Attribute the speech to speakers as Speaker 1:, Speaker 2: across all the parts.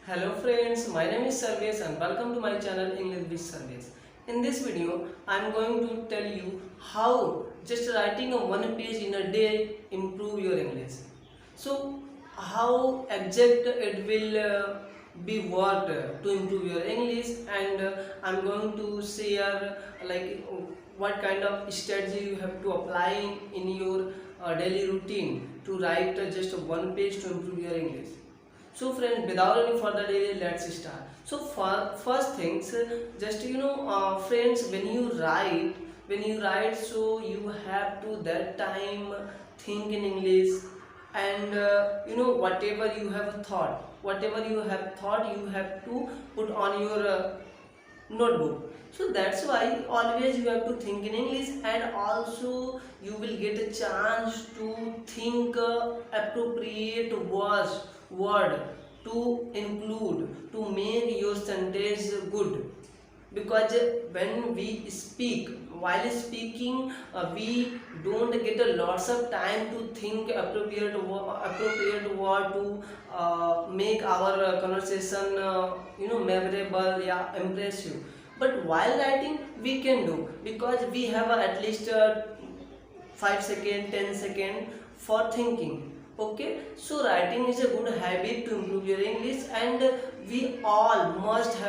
Speaker 1: Hello friends, my name is Sarvesh and welcome to my channel English with Sarvesh. In this video, I am going to tell you how just writing a one page in a day improve your English. So, how exact it will be worked to improve your English, and I am going to share what kind of strategy you have to apply in your daily routine to write just one page to improve your English. So friends, without any further delay, let's start. So for first things, just friends, when you write, so you have to that time think in English, and whatever you have thought, you have to put on your notebook. So that's why always you have to think in English, and also you will get a chance to think appropriate word to include to make your sentence good. Because when we speak, while speaking, we don't get a lots of time to think appropriate word to make our conversation memorable, yeah, impressive. But while writing we can do, because we have at least 5 second 10 second for thinking. Okay, so writing is a good habit to improve your English, and we all must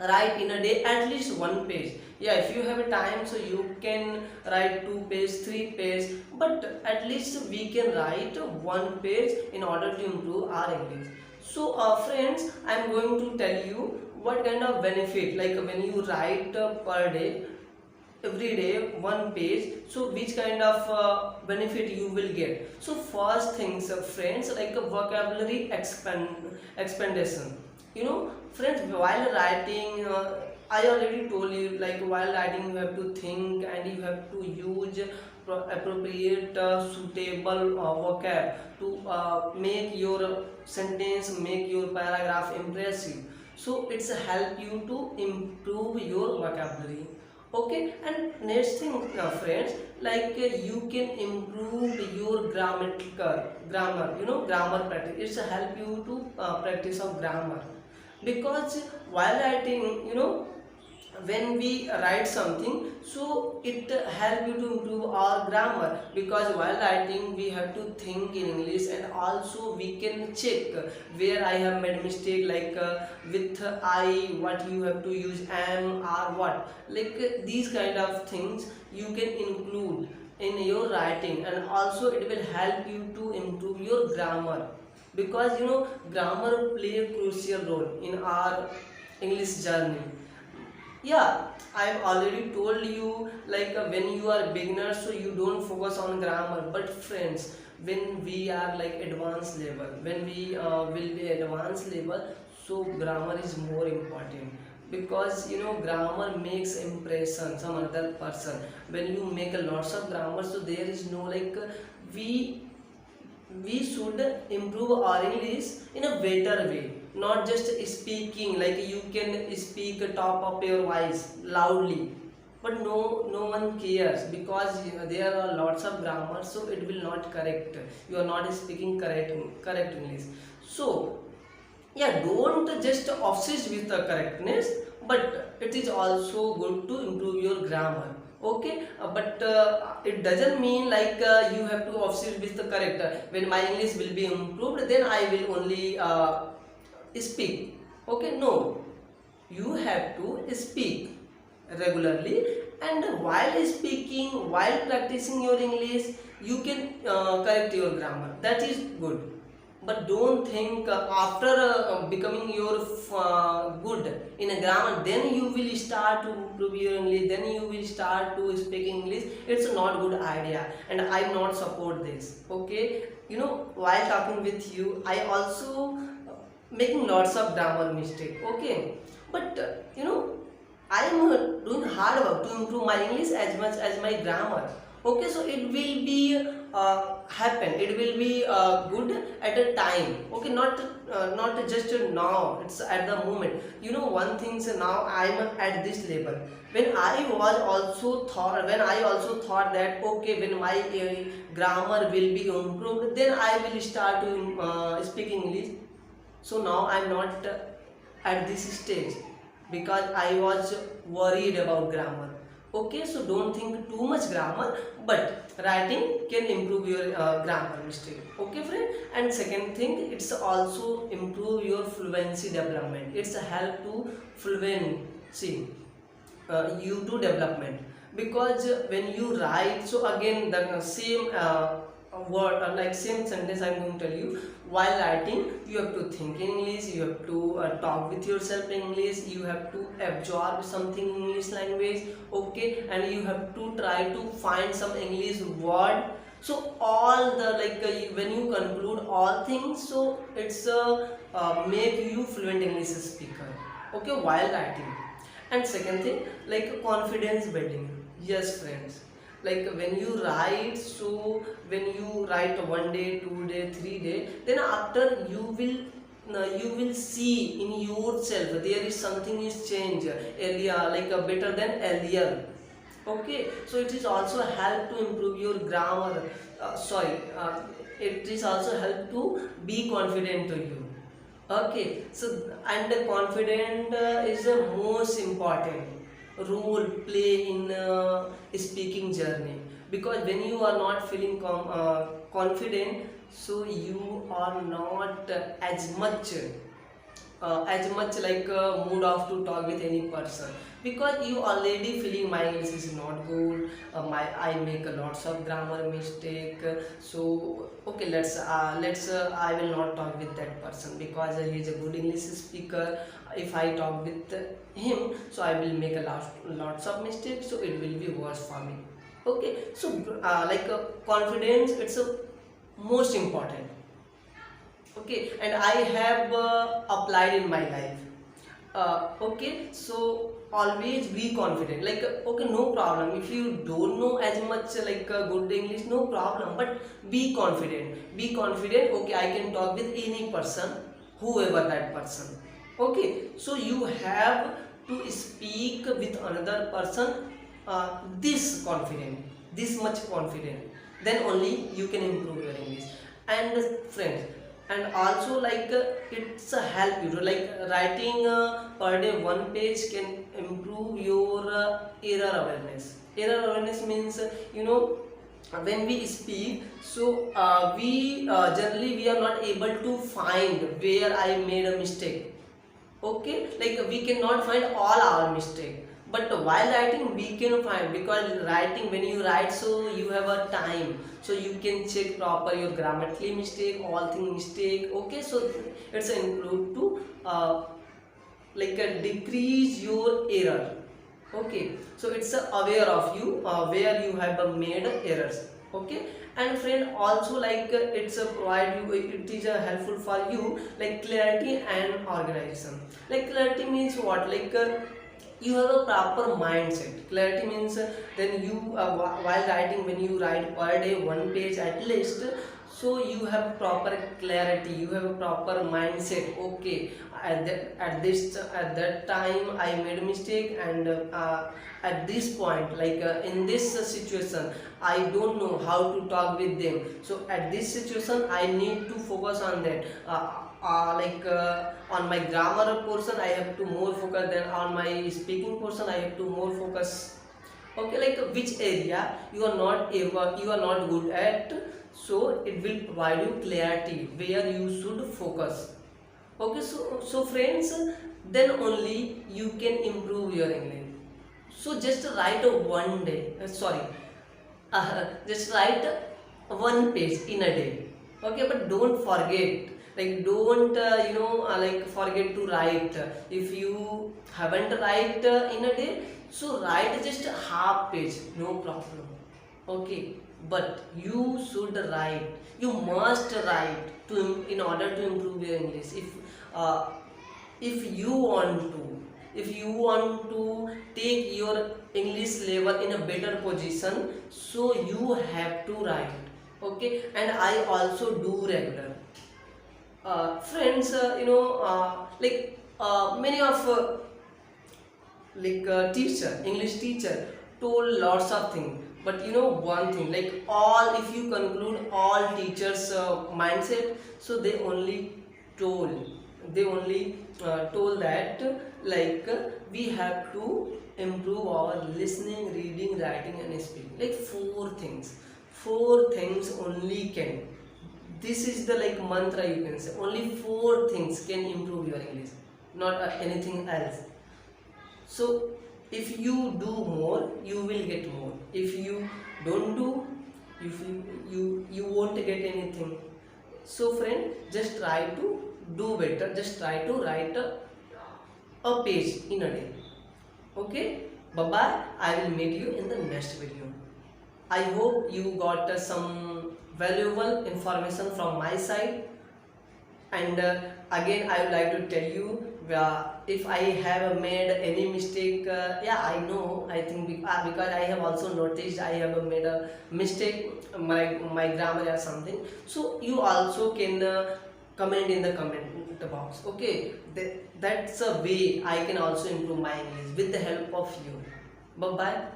Speaker 1: write in a day at least one page. Yeah, if you have a time, so you can write 2 page 3 page, but at least we can write one page in order to improve our English. So friends, I am going to tell you what kind of benefit, like when you write per day, every day one page, so which kind of benefit you will get. So first things, friends, like a vocabulary expandation. Friends, while writing, I already told you, like while writing you have to think and you have to use appropriate suitable vocab to make your sentence, make your paragraph impressive. So it's help you to improve your vocabulary. Okay, and next thing, friends, like you can improve your grammar practice. It's help you to practice of grammar. Because while writing, when we write something, so it help you to improve our grammar. Because while writing we have to think in English, and also we can check where I have made mistake, like with I, what you have to use am or what, like these kind of things you can include in your writing, and also it will help you to improve your grammar. Because grammar play a crucial role in our English journey. Yeah, I've already told you, like when you are beginner, so you don't focus on grammar. But friends, when we are like advanced level, when we will be advanced level, so grammar is more important. Because grammar makes impression some other person. When you make a lots of grammar, so there is no like we we should improve our English in a better way, not just speaking. Like you can speak top of your voice loudly, but no one cares, because there are lots of grammar, so it will not correct, you are not speaking correct English. So yeah, don't just obsess with the correctness, but it is also good to improve your grammar. Okay, but it doesn't mean like you have to obsess with the character. When my English will be improved, then I will only speak. Okay, no, you have to speak regularly, and while speaking, while practicing your English, you can correct your grammar. That is good. But don't think after becoming your good in a grammar, then you will start to improve your English, then you will start to speak English. It's not good idea, and I not support this. Okay, while talking with you, I also making lots of grammar mistake. Okay, but I am doing hard work to improve my English as much as my grammar. Okay, so it will be happen, it will be good at a time. Okay, not just now, it's at the moment. One thing, so now I am at this level. When I also thought that, okay, when my grammar will be improved, then I will start to speak English. So now I'm not at this stage because I was worried about grammar. Okay, so don't think too much grammar, but writing can improve your grammar mistake. Okay, friend. And second thing, it's also improve your fluency development. It's a help to fluency you to development, because when you write, so again the same word, like same sentence I'm going to tell you. While writing, you have to think in English, you have to talk with yourself in English, you have to absorb something in English language. Okay, and you have to try to find some English word. So all the like when you conclude all things, so it's make you fluent English speaker. Okay, while writing. And second thing, like confidence building. Yes friends, like when you write, so when you write 1 day, 2 day, 3 day, then after you will see in yourself there is something is changed earlier, like better than earlier. Okay, so it is also help to improve your grammar. It is also help to be confident to you. Okay, so and the confident is the most important role play in speaking journey, because when you are not feeling confident, so you are not as much like mood of to talk with any person, because you already feeling my English is not good, my I make a lots of grammar mistake. So okay, let's I will not talk with that person because he is a good English speaker. If I talk with him, so I will make a lots of mistakes, so it will be worse for me. Okay, so like confidence, it's a most important. Okay, and I have applied in my life. Okay, so always be confident, like okay, no problem if you don't know as much like good English, no problem, but be confident. Okay, I can talk with any person, whoever that person. Okay, so you have to speak with another person this much confident, then only you can improve your English. And friends, and also like it's a help you to like writing per day 1 page can improve your error awareness means when we speak, so we generally we are not able to find where I made a mistake. Okay, like we cannot find all our mistake, but while writing we can find, because writing, when you write, so you have a time, so you can check proper your grammatically mistake, all thing mistake. Okay, so it's include to like decrease your error. Okay, so it's aware of you where you have made errors. Okay, and friend, also like it's a provide you, it is helpful for you like clarity and organization. Like clarity means what, like you have a proper mindset. Clarity means then you while writing, when you write per day 1 page at least, so you have proper clarity, you have a proper mindset. Okay, at that time I made a mistake, and at this point, like in this situation I don't know how to talk with them, so at this situation I need to focus on that. On my grammar portion I have to more focus than on my speaking portion I have to more focus. Okay, like which area you are not able, you are not good at, so it will provide you clarity where you should focus. Okay, so friends, then only you can improve your English. So just write a one day just write 1 page in a day. Okay, but don't forget, like don't like forget to write. If you haven't write in a day, so write just half page, no problem. Okay, but you should write, you must write to in order to improve your English. Uh, if you want to, if you want to take your English level in a better position, so you have to write. Okay, and I also do regular. Friends, many of teacher, English teacher told lots of things, but one thing, like all, if you conclude all teachers mindset, so they only told they only told that like we have to improve our listening, reading, writing and speaking, like four things only can. This is the like mantra, you can say only four things can improve your English, not anything else. So if you do more, you will get more. If you don't do, if you won't get anything. So friend, just try to do better. Just try to write a page in a day. Okay. Bye bye. I will meet you in the next video. I hope you got some valuable information from my side. And again I would like to tell you, if I have made any mistake, yeah, I know, I think because I have also noticed I have made a mistake, my grammar or something. So you also can comment in the comment box. Okay, that's a way I can also improve my English with the help of you. Bye bye.